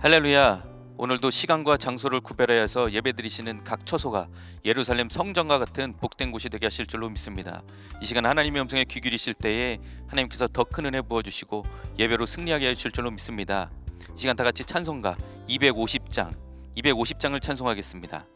할렐루야. 오늘도 시간과 장소를 구별하여서 예배드리시는 각 처소가 예루살렘 성전과 같은 복된 곳이 되게 하실 줄로 믿습니다. 이 시간 하나님의 음성에 귀 기울이실 때에 하나님께서 더 큰 은혜 부어주시고 예배로 승리하게 해주실 줄로 믿습니다. 이 시간 다 같이 찬송가 250장을 찬송하겠습니다.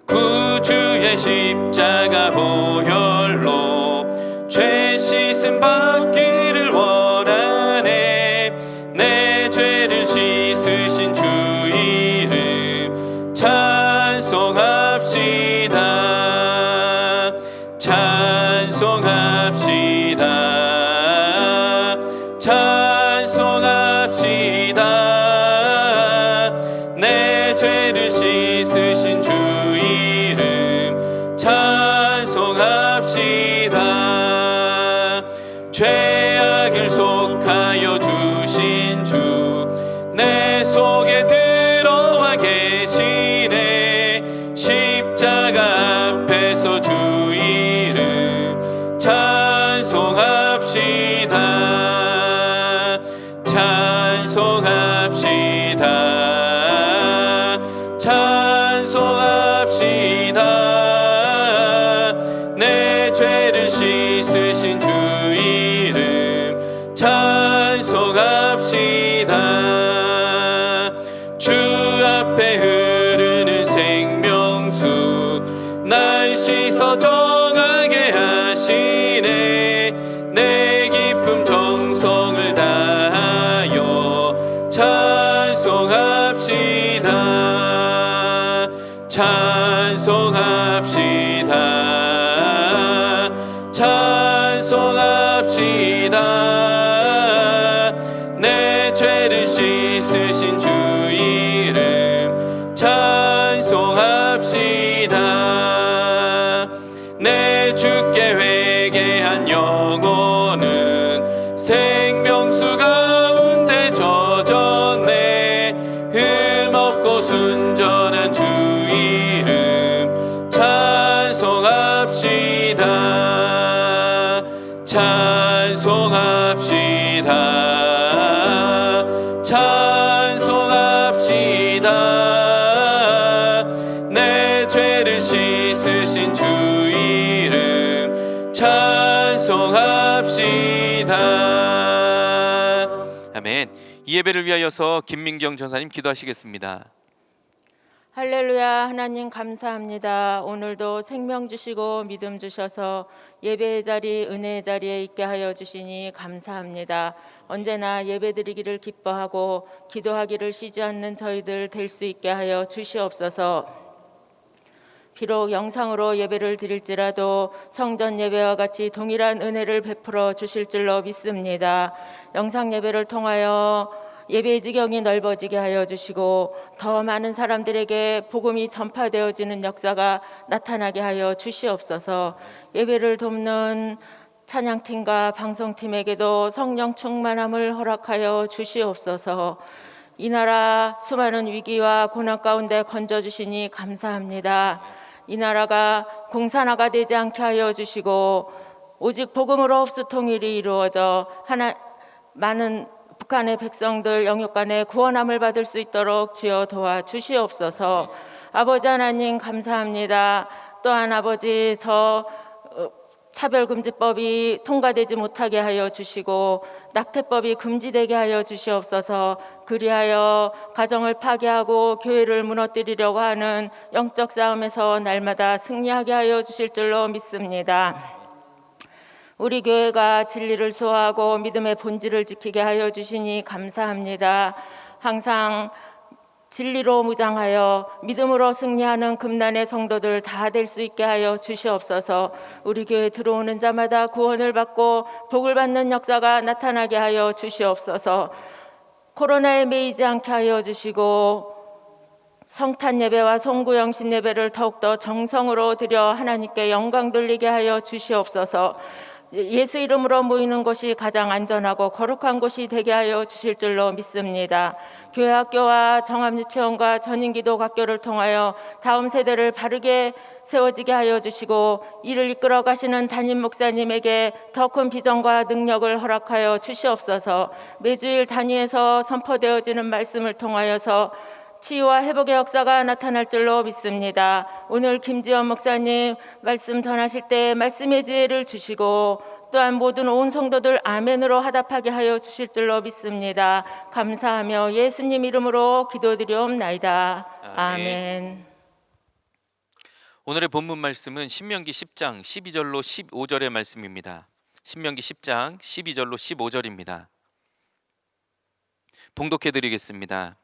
구주의 십자가 보혈로 죄 씻음 받기를 원하네. 내 죄를 씻으신 주 이름 찬송합시다. 찬송합시다. 찬송합시다. 내 죄를 씻으신 주 찬송합시다. 죄악을 속하여 주신 주 내 속에 들어와 계시네. 십자가 앞에서 주 이름 찬송합시다. 찬송합시다. 찬송합시다. 내 죄를 씻으신 주 이름 찬송합시다. 주 앞에 흐르는 생명수 날 씻어 정하게 하시네. 내 기쁨 정성을 다하여 찬송합시다. 찬송합시다. 찬송합시다. 내 죄를 씻으신 주 이름 찬송합시다. 내 주께 회개한 영혼은 생명수 가운데 젖었네. 흠없고 순전한 주 이름 찬송합시다. 찬송합시다. 찬송합시다. 내 죄를 씻으신 주 이름 찬송합시다. 아멘. 이 예배를 위하여서 김민경 전사님 기도하시겠습니다. 할렐루야. 하나님 감사합니다. 오늘도 생명 주시고 믿음 주셔서 예배의 자리, 은혜의 자리에 있게 하여 주시니 감사합니다. 언제나 예배드리기를 기뻐하고 기도하기를 쉬지 않는 저희들 될 수 있게 하여 주시옵소서. 비록 영상으로 예배를 드릴지라도 성전 예배와 같이 동일한 은혜를 베풀어 주실 줄로 믿습니다. 영상 예배를 통하여 예배의 지경이 넓어지게 하여 주시고 더 많은 사람들에게 복음이 전파되어지는 역사가 나타나게 하여 주시옵소서. 예배를 돕는 찬양팀과 방송팀에게도 성령 충만함을 허락하여 주시옵소서. 이 나라 수많은 위기와 고난 가운데 건져주시니 감사합니다. 이 나라가 공산화가 되지 않게 하여 주시고 오직 복음으로 흡수 통일이 이루어져 많은 북한의 백성들 영육 간의 구원함을 받을 수 있도록 주여 도와주시옵소서. 아버지 하나님 감사합니다. 또한 아버지 차별금지법이 통과되지 못하게 하여 주시고 낙태법이 금지되게 하여 주시옵소서. 그리하여 가정을 파괴하고 교회를 무너뜨리려고 하는 영적 싸움에서 날마다 승리하게 하여 주실 줄로 믿습니다. 우리 교회가 진리를 소화하고 믿음의 본질을 지키게 하여 주시니 감사합니다. 항상 진리로 무장하여 믿음으로 승리하는 금난의 성도들 다 될 수 있게 하여 주시옵소서. 우리 교회 들어오는 자마다 구원을 받고 복을 받는 역사가 나타나게 하여 주시옵소서. 코로나에 매이지 않게 하여 주시고 성탄 예배와 송구영신 예배를 더욱더 정성으로 드려 하나님께 영광 돌리게 하여 주시옵소서. 예수 이름으로 모이는 곳이 가장 안전하고 거룩한 곳이 되게 하여 주실 줄로 믿습니다. 교회 학교와 정합유치원과 전인기도학교를 통하여 다음 세대를 바르게 세워지게 하여 주시고 이를 이끌어 가시는 담임 목사님에게 더 큰 비전과 능력을 허락하여 주시옵소서. 매주일 단위에서 선포되어지는 말씀을 통하여서 치유와 회복의 역사가 나타날 줄로 믿습니다. 오늘 김지연 목사님 말씀 전하실 때 말씀의 지혜를 주시고 또한 모든 온 성도들 아멘으로 화답하게 하여 주실 줄로 믿습니다. 감사하며 예수님 이름으로 기도드리옵나이다. 아멘. 오늘의 본문 말씀은 신명기 10장 12절로 15절의 말씀입니다. 신명기 10장 12절로 15절입니다. 봉독해 드리겠습니다.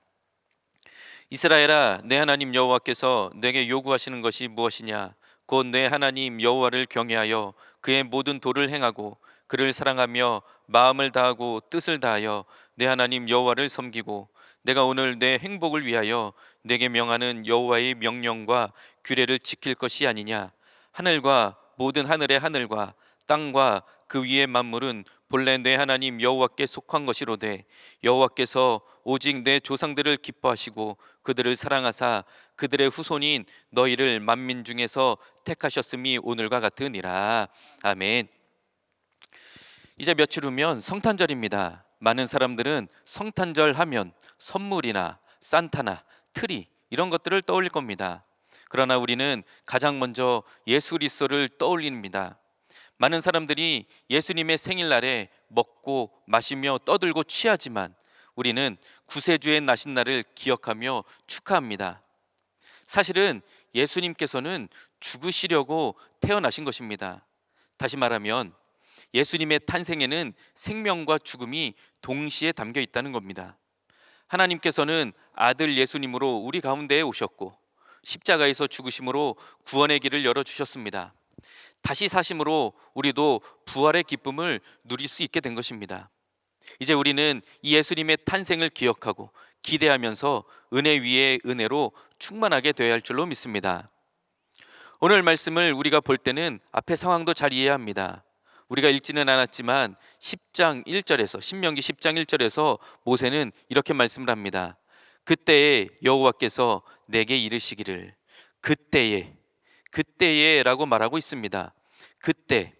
이스라엘아, 내 하나님 여호와께서 내게 요구하시는 것이 무엇이냐? 곧 내 하나님 여호와를 경외하여 그의 모든 도를 행하고 그를 사랑하며 마음을 다하고 뜻을 다하여 내 하나님 여호와를 섬기고 내가 오늘 내 행복을 위하여 내게 명하는 여호와의 명령과 규례를 지킬 것이 아니냐? 하늘과 모든 하늘의 하늘과 땅과 그 위의 만물은 본래 내 하나님 여호와께 속한 것이로되 여호와께서 오직 내 조상들을 기뻐하시고 그들을 사랑하사 그들의 후손인 너희를 만민 중에서 택하셨음이 오늘과 같으니라. 아멘. 이제 며칠 후면 성탄절입니다. 많은 사람들은 성탄절 하면 선물이나 산타나 트리 이런 것들을 떠올릴 겁니다. 그러나 우리는 가장 먼저 예수 그리스도를 떠올립니다. 많은 사람들이 예수님의 생일날에 먹고 마시며 떠들고 취하지만 우리는 구세주의 나신 날을 기억하며 축하합니다. 사실은 예수님께서는 죽으시려고 태어나신 것입니다. 다시 말하면 예수님의 탄생에는 생명과 죽음이 동시에 담겨 있다는 겁니다. 하나님께서는 아들 예수님으로 우리 가운데에 오셨고 십자가에서 죽으심으로 구원의 길을 열어주셨습니다. 다시 사심으로 우리도 부활의 기쁨을 누릴 수 있게 된 것입니다. 이제 우리는 이 예수님의 탄생을 기억하고 기대하면서 은혜 위에 은혜로 충만하게 되어야 할 줄로 믿습니다. 오늘 말씀을 우리가 볼 때는 앞의 상황도 잘 이해해야 합니다. 우리가 읽지는 않았지만 10장 1절에서 신명기 10장 1절에서 모세는 이렇게 말씀을 합니다. 그때에 여호와께서 내게 이르시기를 그때에 라고 말하고 있습니다. 그때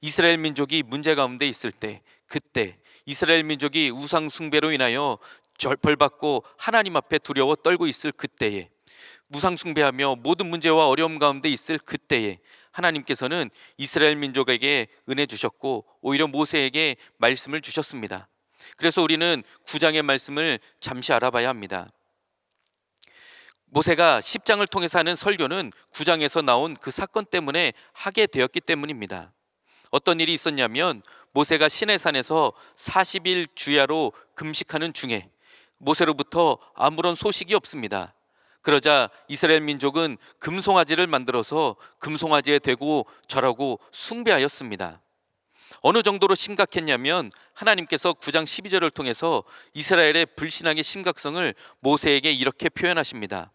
이스라엘 민족이 문제 가운데 있을 때, 그때 이스라엘 민족이 우상 숭배로 인하여 벌받고 하나님 앞에 두려워 떨고 있을 그때에, 우상 숭배하며 모든 문제와 어려움 가운데 있을 그때에 하나님께서는 이스라엘 민족에게 은혜 주셨고 오히려 모세에게 말씀을 주셨습니다. 그래서 우리는 9장의 말씀을 잠시 알아봐야 합니다. 모세가 10장을 통해서 하는 설교는 9장에서 나온 그 사건 때문에 하게 되었기 때문입니다. 어떤 일이 있었냐면 모세가 시내산에서 40일 주야로 금식하는 중에 모세로부터 아무런 소식이 없습니다. 그러자 이스라엘 민족은 금송아지를 만들어서 금송아지에 대고 절하고 숭배하였습니다. 어느 정도로 심각했냐면 하나님께서 9장 12절을 통해서 이스라엘의 불신앙의 심각성을 모세에게 이렇게 표현하십니다.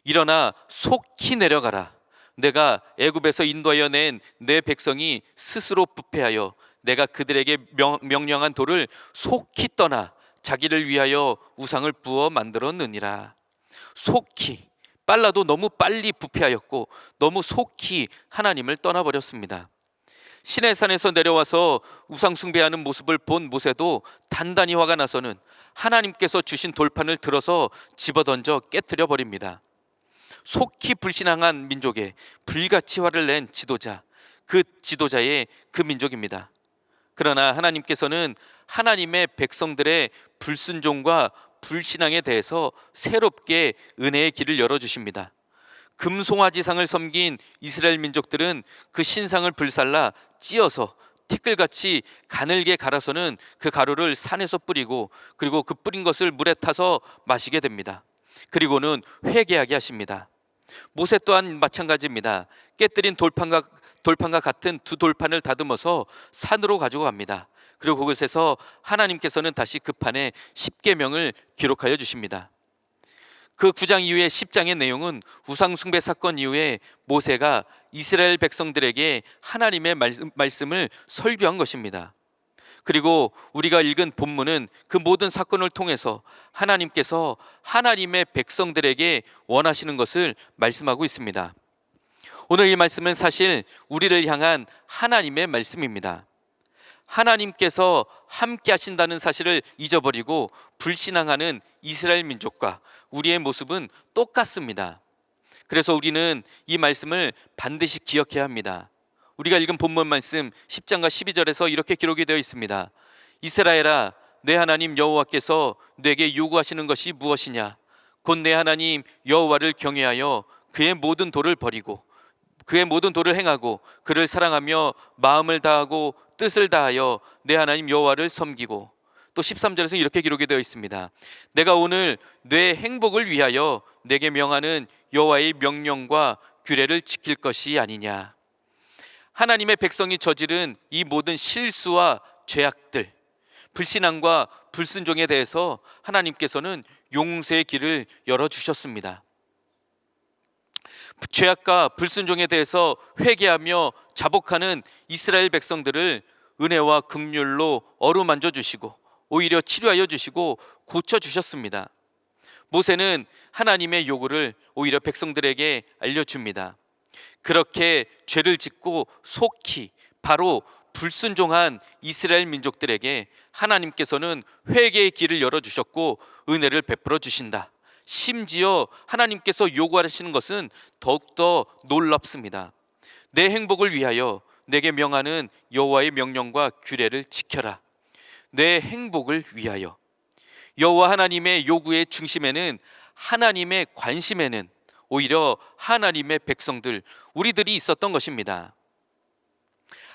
일어나 속히 내려가라. 내가 애굽에서 인도하여 낸 내 백성이 스스로 부패하여 내가 그들에게 명령한 돌을 속히 떠나 자기를 위하여 우상을 부어 만들었느니라. 속히, 빨라도 너무 빨리 부패하였고 너무 속히 하나님을 떠나버렸습니다. 시내산에서 내려와서 우상 숭배하는 모습을 본 모세도 단단히 화가 나서는 하나님께서 주신 돌판을 들어서 집어던져 깨뜨려 버립니다. 속히 불신앙한 민족에 불같이 화를 낸 지도자, 그 지도자의 그 민족입니다. 그러나 하나님께서는 하나님의 백성들의 불순종과 불신앙에 대해서 새롭게 은혜의 길을 열어주십니다. 금송아지상을 섬긴 이스라엘 민족들은 그 신상을 불살라 찧어서 티끌같이 가늘게 갈아서는 그 가루를 산에서 뿌리고 그리고 그 뿌린 것을 물에 타서 마시게 됩니다. 그리고는 회개하게 하십니다. 모세 또한 마찬가지입니다. 깨뜨린 돌판과 같은 두 돌판을 다듬어서 산으로 가지고 갑니다. 그리고 그곳에서 하나님께서는 다시 그 판에 십계명을 기록하여 주십니다. 그 9장 이후에 10장의 내용은 우상 숭배 사건 이후에 모세가 이스라엘 백성들에게 하나님의 말씀을 설교한 것입니다. 그리고 우리가 읽은 본문은 그 모든 사건을 통해서 하나님께서 하나님의 백성들에게 원하시는 것을 말씀하고 있습니다. 오늘 이 말씀은 사실 우리를 향한 하나님의 말씀입니다. 하나님께서 함께 하신다는 사실을 잊어버리고 불신앙하는 이스라엘 민족과 우리의 모습은 똑같습니다. 그래서 우리는 이 말씀을 반드시 기억해야 합니다. 우리가 읽은 본문 말씀 10장과 12절에서 이렇게 기록이 되어 있습니다. 이스라엘아, 내 하나님 여호와께서 내게 요구하시는 것이 무엇이냐? 곧 내 하나님 여호와를 경외하여 그의 모든 도를 버리고 그의 모든 도를 행하고 그를 사랑하며 마음을 다하고 뜻을 다하여 내 하나님 여호와를 섬기고, 또 13절에서 이렇게 기록이 되어 있습니다. 내가 오늘 내 행복을 위하여 내게 명하는 여호와의 명령과 규례를 지킬 것이 아니냐. 하나님의 백성이 저지른 이 모든 실수와 죄악들, 불신앙과 불순종에 대해서 하나님께서는 용서의 길을 열어주셨습니다. 죄악과 불순종에 대해서 회개하며 자복하는 이스라엘 백성들을 은혜와 긍휼로 어루만져 주시고 오히려 치료하여 주시고 고쳐주셨습니다. 모세는 하나님의 요구를 오히려 백성들에게 알려줍니다. 그렇게 죄를 짓고 속히 바로 불순종한 이스라엘 민족들에게 하나님께서는 회개의 길을 열어주셨고 은혜를 베풀어 주신다. 심지어 하나님께서 요구하시는 것은 더욱더 놀랍습니다. 내 행복을 위하여 내게 명하는 여호와의 명령과 규례를 지켜라. 내 행복을 위하여. 여호와 하나님의 요구의 중심에는, 하나님의 관심에는 오히려 하나님의 백성들, 우리들이 있었던 것입니다.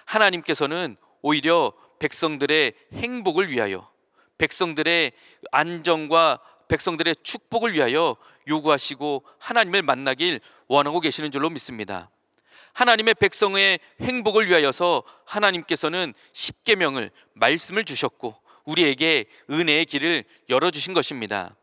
하나님께서는 오히려 백성들의 행복을 위하여, 백성들의 안정과 백성들의 축복을 위하여 요구하시고 하나님을 만나길 원하고 계시는 줄로 믿습니다. 하나님의 백성의 행복을 위하여서 하나님께서는 십계명을, 말씀을 주셨고 우리에게 은혜의 길을 열어주신 것입니다.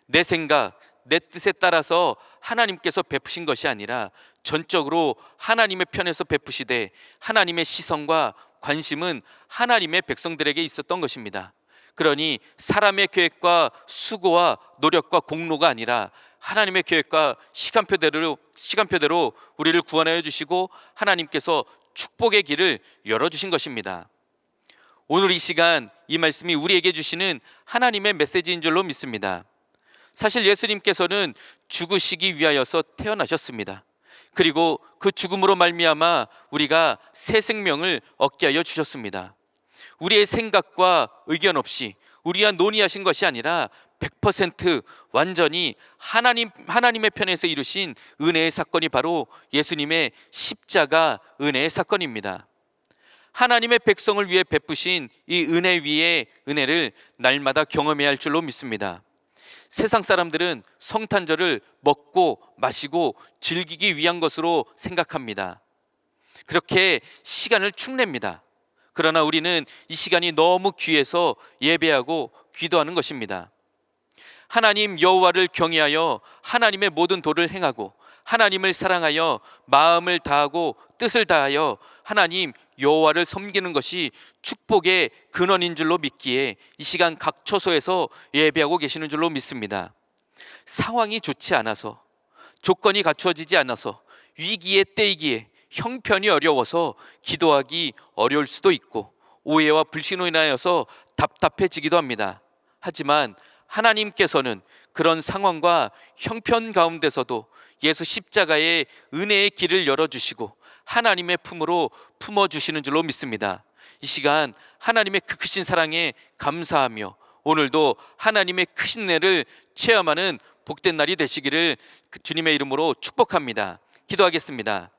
내 생각, 내 뜻에 따라서 하나님께서 베푸신 것이 아니라 전적으로 하나님의 편에서 베푸시되 하나님의 시선과 관심은 하나님의 백성들에게 있었던 것입니다. 그러니 사람의 계획과 수고와 노력과 공로가 아니라 하나님의 계획과 시간표대로 우리를 구원하여 주시고 하나님께서 축복의 길을 열어주신 것입니다. 오늘 이 시간 이 말씀이 우리에게 주시는 하나님의 메시지인 줄로 믿습니다. 사실 예수님께서는 죽으시기 위하여서 태어나셨습니다. 그리고 그 죽음으로 말미암아 우리가 새 생명을 얻게 하여 주셨습니다. 우리의 생각과 의견 없이 우리와 논의하신 것이 아니라 100% 완전히 하나님의 편에서 이루신 은혜의 사건이 바로 예수님의 십자가 은혜의 사건입니다. 하나님의 백성을 위해 베푸신 이 은혜 위에 은혜를 날마다 경험해야 할 줄로 믿습니다. 세상 사람들은 성탄절을 먹고 마시고 즐기기 위한 것으로 생각합니다. 그렇게 시간을 축냅니다. 그러나 우리는 이 시간이 너무 귀해서 예배하고 기도하는 것입니다. 하나님 여호와를 경외하여 하나님의 모든 도를 행하고 하나님을 사랑하여 마음을 다하고 뜻을 다하여 하나님 여호와를 섬기는 것이 축복의 근원인 줄로 믿기에 이 시간 각 처소에서 예배하고 계시는 줄로 믿습니다. 상황이 좋지 않아서, 조건이 갖추어지지 않아서, 위기의 때이기에 형편이 어려워서 기도하기 어려울 수도 있고 오해와 불신으로 인하여서 답답해지기도 합니다. 하지만 하나님께서는 그런 상황과 형편 가운데서도 예수 십자가의 은혜의 길을 열어주시고 하나님의 품으로 품어주시는 줄로 믿습니다. 이 시간 하나님의 그 크신 사랑에 감사하며 오늘도 하나님의 크신 은혜를 체험하는 복된 날이 되시기를 주님의 이름으로 축복합니다. 기도하겠습니다.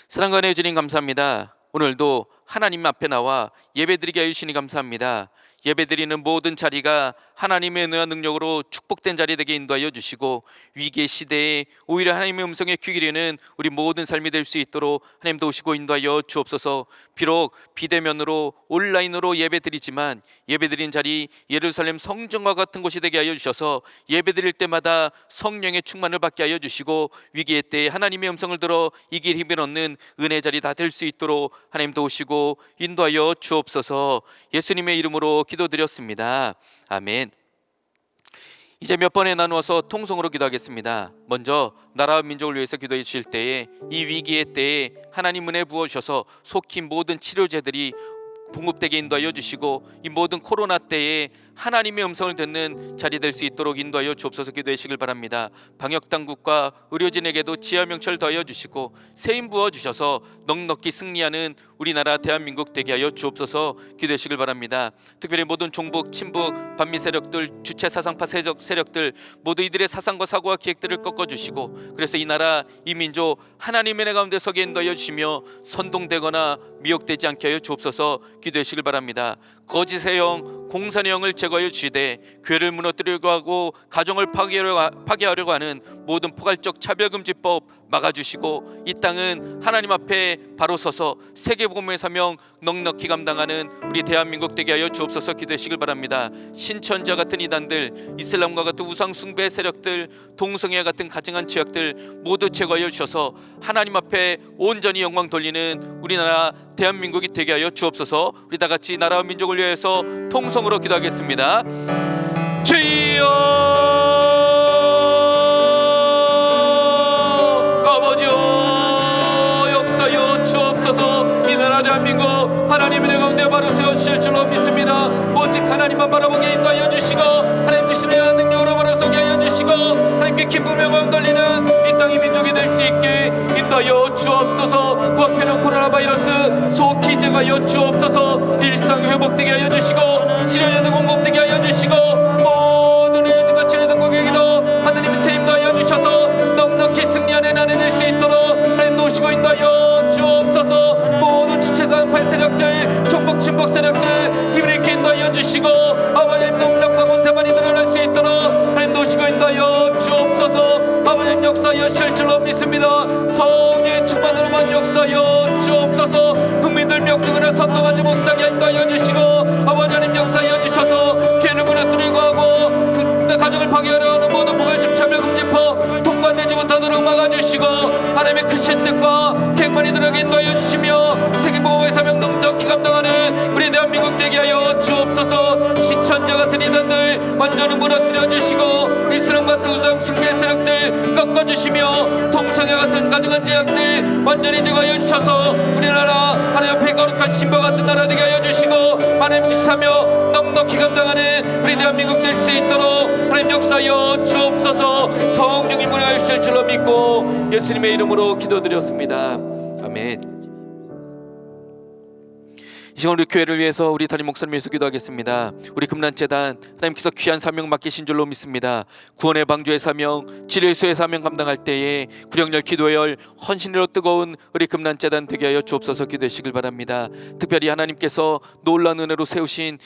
사랑과 은혜의 주님 감사합니다. 오늘도 하나님 앞에 나와 예배드리게 하여 주시니 감사합니다. 예배드리는 모든 자리가 하나님의 은혜와 능력으로 축복된 자리 되게 인도하여 주시고, 위기의 시대에 오히려 하나님의 음성에 귀 기리는 우리 모든 삶이 될 수 있도록 하나님 도우시고 인도하여 주옵소서. 비록 비대면으로 온라인으로 예배드리지만 예배드린 자리 예루살렘 성전과 같은 곳이 되게 하여 주셔서 예배드릴 때마다 성령의 충만을 받게 하여 주시고, 위기의 때에 하나님의 음성을 들어 이길 힘을 얻는 은혜 자리 다 될 수 있도록 하나님 도우시고 인도하여 주옵소서. 예수님의 이름으로 기도드렸습니다. 아멘. 이제 몇 번에 나누어서 통성으로 기도하겠습니다. 먼저 나라와 민족을 위해서 기도해 주실 때에 이 위기의 때에 하나님 은혜 부어주셔서 속히 모든 치료제들이 공급되게 인도하여 주시고, 이 모든 코로나 때에 하나님의 음성을 듣는 자리 될 수 있도록 인도하여 주옵소서. 기도하시길 바랍니다. 방역당국과 의료진에게도 지혜와 명철 더하여 주시고 세임 부어 주셔서 넉넉히 승리하는 우리나라 대한민국 되게 하여 주옵소서. 기도하시길 바랍니다. 특별히 모든 종북, 친북, 반미 세력들, 주체 사상파 세력들 모두 이들의 사상과 사고와 기획들을 꺾어주시고, 그래서 이 나라, 이 민족 하나님의 은혜 가운데 서게 인도하여 주시며 선동되거나 미혹되지 않게 하여 주옵소서. 기도하시길 바랍니다. 거짓의 영, 공산의 영을 제거하여 주시되 교회를 무너뜨리려고 하고 가정을 파괴하려고 하는 모든 포괄적 차별금지법 막아주시고, 이 땅은 하나님 앞에 바로 서서 세계복음의 사명 넉넉히 감당하는 우리 대한민국 되게 하여 주옵소서. 기도하시길 바랍니다. 신천지와 같은 이단들, 이슬람과 같은 우상숭배 세력들, 동성애와 같은 가증한 죄악들 모두 제거하여 주셔서 하나님 앞에 온전히 영광 돌리는 우리나라 대한민국이 되게 하여 주옵소서. 우리 다 같이 나라와 민족을 위해서 통성으로 기도하겠습니다. 주여, 아버지여, 역사여 주옵소서. 이 나라 대한민국 하나님의 은혜 가운데 바로 세워주실 줄로 믿습니다. 오직 하나님만 바라보게 인도하여 주시고, 하나님 주시는 능력으로 바로 서게 하여 주시고, 하나님께 기쁨 영광 돌리는 이 땅의 민족이 될 수 있게 인도하여 주옵소서. 우한폐렴 코로나 바이러스 속히 제거하여 주옵소서. 일상 회복되게 하여 주시고, 치료제도 공급되게 하여 주시고, 모든 의료진과 치료제도 공격에도 하나님의 세임 더하여 주셔서 넉넉히 승리하는 나라 될 수 있도록 하나님 도우시고 인도하여 주옵소서. 모든 주체사상파 세력들, 종북 친북 세력들 힘을 잃게 인도하여 주시고, 아버님 농락과 권세만이 드러날 수 있도록 하나님 도우시고 인도하여 주옵소서. 아버님 역사하여 주실 줄로 믿습니다. 성령의 충만으로만 역사하여 주옵소서. 국민들 명령을 선동하지 못하게 인도하여 주시고, 아버지 하나님 역사하여 주셔서 교회를 무너뜨리고 하고 가정을 파괴하려 하는 모든 포괄적 차별금지법 통과되지 못하도록 막아주시고, 하나님의 크신 뜻과 계획만이 들어가게 인도하여 주시며 세계보호의 사명 넉넉히 감당하는 우리 대한민국 되게 하여 주옵소서. 신천지 같은 이단들 완전히 무너뜨려 주시고, 이슬람 같은 우상 숭배 세력들 꺾어주시며, 동성애 같은 가증한 제약들 완전히 제거하여 주셔서 우리나라 하나님 앞에 거룩한 신과 같은 나라 되게 하여 주시고, 하나님 주사며 넉넉히 감당하는 우리 대한민국 될 수 있도록 하나님 역사하여 주옵소서. 성령이 무료하여 주실 줄로 믿고 예수님의 이름으로 기도드렸습니다. 아멘. 이 시간 우리 교회를 위해서 우리 담임 목사님 위해서 기도하겠습니다. 우리 금난재단 하나님께서 귀한 사명 맡기신 줄로 믿습니다. 구원의 방주의 사명, 치료수의 사명 감당할 때에 구령열 기도의 열 헌신으로 뜨거운 우리 금난재단 되게 하여 주옵소서. 기도하시길 바랍니다. 특별히 하나님께서 놀라운 은혜로 세우신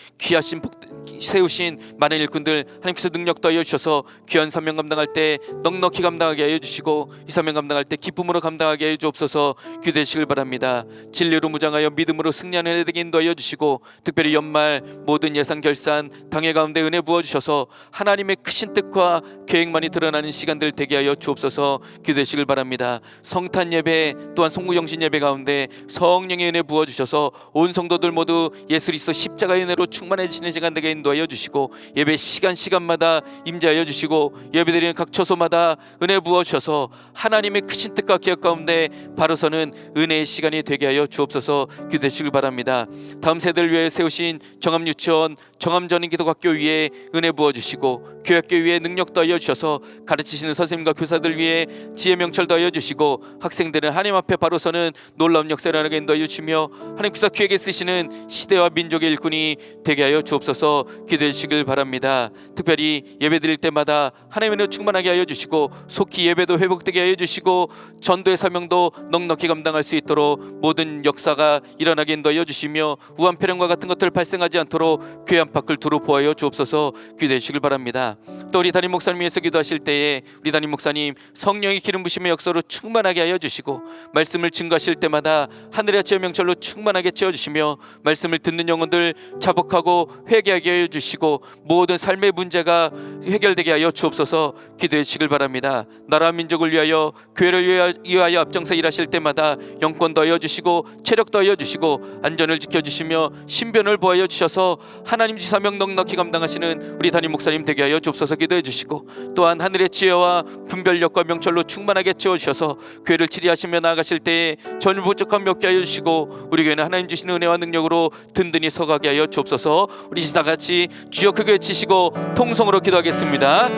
많은 일꾼들 하나님께서 능력 더하여 주셔서 귀한 사명 감당할 때 넉넉히 감당하게 하여 주시고, 이 사명 감당할 때 기쁨으로 감당하게 하여 주옵소서. 기도하시길 바랍니다. 진리로 무장하여 믿음으로 승리하는 은혜 되게 인도하여 주시고, 특별히 연말 모든 예산 결산 당회 가운데 은혜 부어주셔서 하나님의 크신 뜻과 계획만이 드러나는 시간들 되게 하여 주옵소서. 기도하시길 바랍니다. 성탄 예배 또한 송구영신 예배 가운데 성령의 은혜 부어주셔서 온 성도들 모두 예수 그리스도 십자가의 은혜로 충만해지는 시간 되게 인도하여 주시고, 예배 시간마다 임재하여 주시고, 예배드리는 각 처소마다 은혜 부어주셔서 하나님의 크신 뜻과 계획 가운데 바로 서는 은혜의 시간이 되게 하여 주옵소서. 기도하시길 바랍니다. 다음 세대를 위해 세우신 정암유치원, 정암전인기도학교 위에 은혜 부어주시고, 교육학교 위에 능력 더하여 주셔서 가르치시는 선생님과 교사들 위에 지혜 명철 더하여 주시고, 학생들은 하나님 앞에 바로 서는 놀라운 역사를 하게 인도하여 주시며, 하나님께서 귀하게 쓰시는 시대와 민족의 일꾼이 되게 하여 주옵소서. 기도해 주시길 바랍니다. 특별히 예배 드릴 때마다 하나님의 은혜로 충만하게 하여 주시고, 속히 예배도 회복되게 하여 주시고, 전도의 사명도 넉넉히 감당할 수 있도록 모든 역사가 일어나게 인도하여 주시며, 우한폐렴과 같은 것들 발생하지 않도록 교회 안팎을 두루 보아여 주옵소서. 기도해 주시길 바랍니다. 또 우리 담임 목사님 위해서 기도하실 때에 우리 담임 목사님 성령의 기름 부심의 역사로 충만하게 하여 주시고 말씀을 증거하실 때마다 하늘의 아침의 명철로 충만하게 채워주시며 말씀을 듣는 영혼들 자복하고 회개하게 하여 주시고 모든 삶의 문제가 해결되게 하여 주옵소서. 기도해 주시길 바랍니다. 나라 민족을 위하여 교회를 위하여 앞장서 일하실 때마다 영권 더하여 주시고 체력 더하여 주시고 안전을 지켜주시며 신변을 보하여 주셔서 하나님 지사명 넉넉히 감당하시는 우리 담임 목사님 되게 하여 주옵소서. 기도해 주시고 또한 하늘의 지혜와 분별력과 명철로 충만하게 채워주셔서 교회를 치리하시며 나아가실 때에 전부 부족함 몇 개 하여 주시고 우리 교회는 하나님 주시는 은혜와 능력으로 든든히 서가게 하여 주옵소서. 우리 다같이 주여 크게 외치시고 통성으로 기도하겠습니다.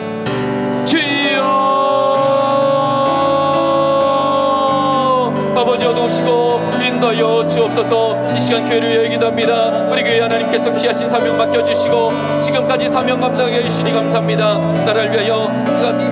주여 아버지 어두우시고 인도하여 주옵소서. 이 시간 교회를 위하여 기도합니다. 우리 교회 하나님께서 귀하신 사명 맡겨주시고 지금까지 사명 감당해 주시니 감사합니다. 나라를 위하여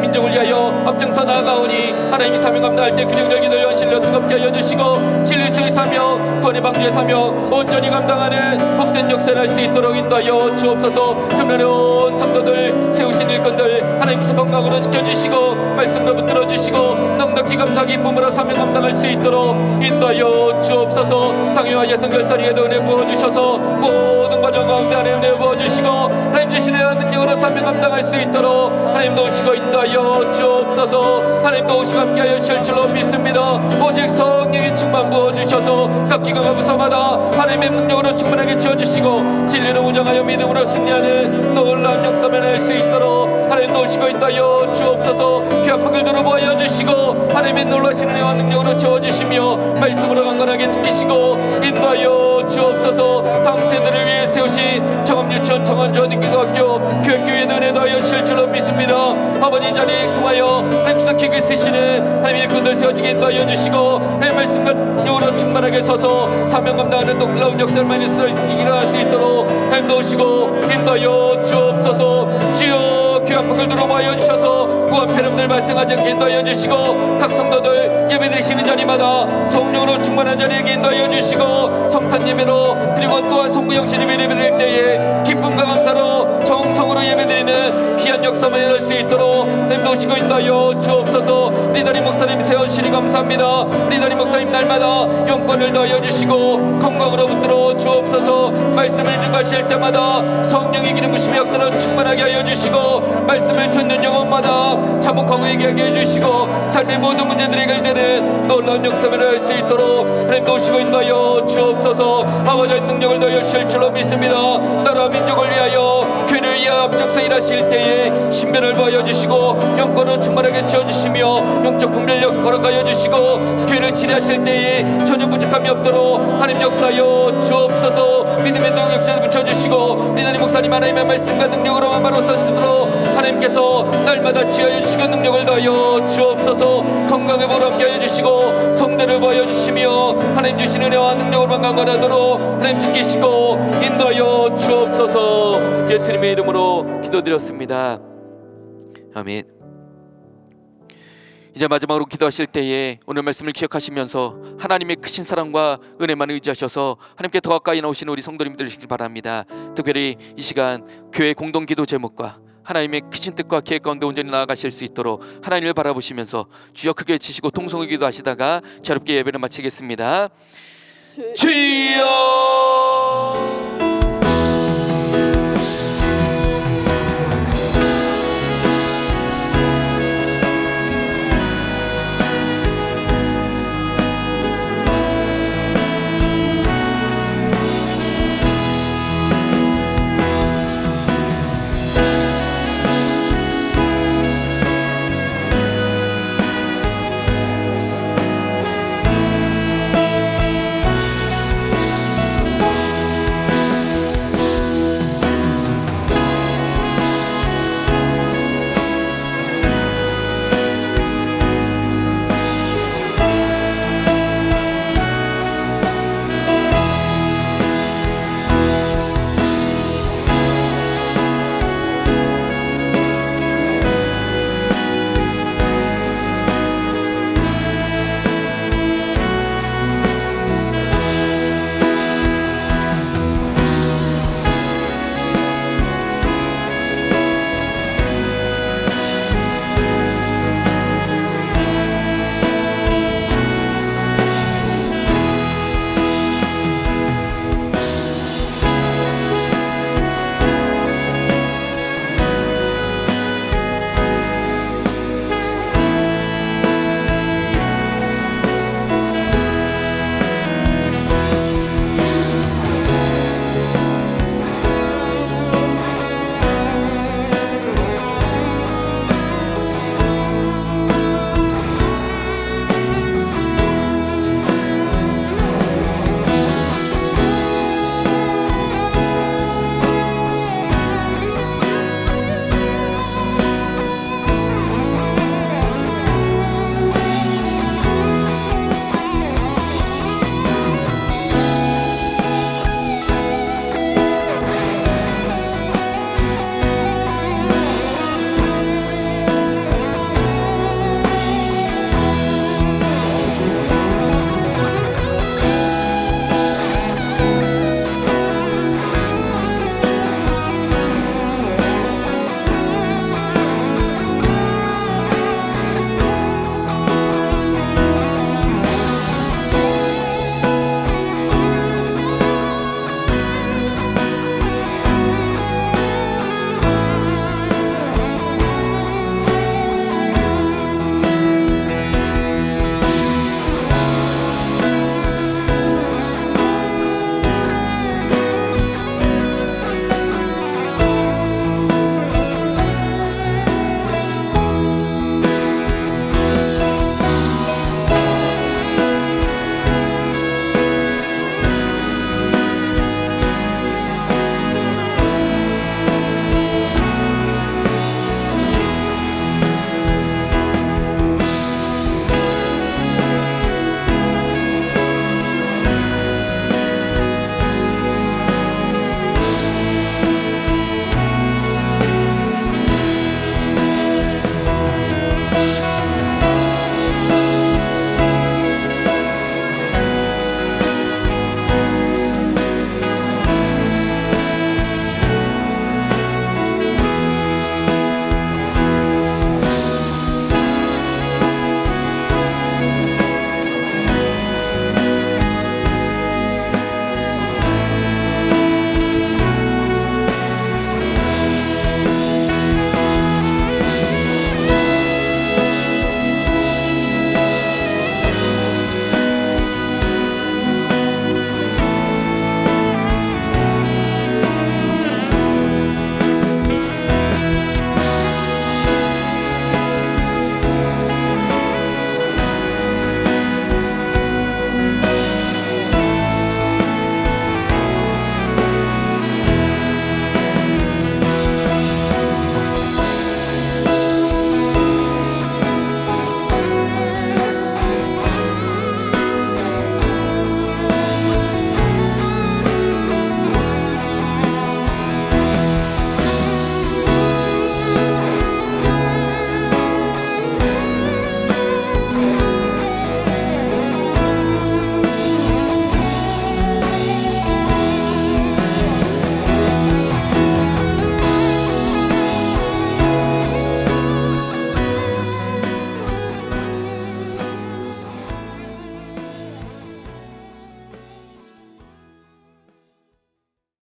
민족을 위하여 앞장서 나아가오니 하나님이 사명 감당할 때 균형력 기도를 연실로 뜨겁게 하여 주시고 진리수의 사명 구원의 방주의 사명 온전히 감당하는 복된 역사를 할 수 있도록 인도하여 주옵소서. 금요일온 성도들 세우신 일꾼들 하나님께서 건강으로 지켜주시고 말씀으로 붙들어 주시고 넉넉히 감사 기쁨으로 사명 감당할 수 있도록 인도하여 주옵소서. 당회와 예성결산위에도 은혜 부어주셔서 모든 과정 가운데 하나님 은혜 부어주시고 하나님 주시는 능력으로 사명 감당할 수 있도록 하나님도 오시고 인도하여 주옵소서. 하나님도 오시고 함께하여 주실 줄로 믿습니다. 오직 성령의 충만 부어주셔서 각 기관과 부서마다 하나님의 능력으로 충만하게 채워주시고 진리로 무장하여 믿음으로 승리하는 놀라운 역사를 할 수 있도록 하나님도 오시고 인도하여 주옵소서. 귀 아프길 들어보아 주시고 하나님의 놀라시는 은혜와 능력으로 채워주시며 말씀으로 강건하게 지키시고 인도하여 주옵소서. 다음 세대를 위해 세우신 청암유치원 청원조기도학교 교회도 은혜도 하여 주실 줄로 믿습니다. 아버지 자리 통하여 하나님께서 기그 쓰시는 하나님의 일꾼들 세워지게 인도하여 주시고 하나님의 말씀과 능력으로 충만하게 서서 사명 감당하는 놀라운 역사를 많이 일어날 수 있도록 하나님도 오시고 인도하여 주옵소서. 주여 귀한 풍을 들어봐여 주셔서 우한폐렴들 발생하지 않게 인도하여 주시고 각 성도들 예배드리시는 자리마다 성령으로 충만한 자리에게 인도하여 주시고 성탄 예배로 그리고 또한 성구영신 예배드릴 때에 기쁨과 감사로 정성으로 예배드리는 귀한 역사만 일어날 수 있도록 하나님도 오시고 인도하여 주옵소서. 우리 담임 목사님 세워주시니 감사합니다. 우리 담임 목사님 날마다 영권을 더하여 주시고 건강으로 붙들어 주옵소서. 말씀을 증거하실 때마다 성령의 기름 부심의 역사로 충만하게 하여 주시고 말씀을 듣는 영혼마다 자복하고 얘기하게 해주시고 삶의 모든 문제들이 해결되는 놀라운 역사를 할 수 있도록 하나님도 오시고 인도하여 주옵소서. 아버지의 능력을 더하여 주실 줄로 믿습니다. 나라 민족을 위하여 교회를 위하여 앞장서 일하실 때에 신변을 보여 주시고 영권을 충만하게 채워주시며 영적 분별력 걸어가여 주시고 교회를 치리하실 때에 전혀 부족함이 없도록 하나님 역사하여 주옵소서. 믿음의 동력자를 붙여주시고 우리 하나님 목사님 하나님의 말씀과 능력으로만 바로 서시도록 하나님께서 날마다 지하여 주시고 능력을 더하여 주옵소서. 건강에 보람케 하여 주시고 성대를 보여 주시며 하나님 주시는 은혜와 능력으로만 강건하도록 하나님 지키시고 인도하여 주옵소서. 예수님의 이름으로 기도드렸습니다. 아멘. 이제 마지막으로 기도하실 때에 오늘 말씀을 기억하시면서 하나님의 크신 사랑과 은혜만 의지하셔서 하나님께 더 가까이 나오시는 우리 성도님들 되시길 바랍니다. 특별히 이 시간 교회 공동기도 제목과 하나님의 크신 뜻과 계획 가운데 온전히 나아가실 수 있도록 하나님을 바라보시면서 주여 크게 외치시고 통성의 기도하시다가 자유롭게 예배를 마치겠습니다. 주여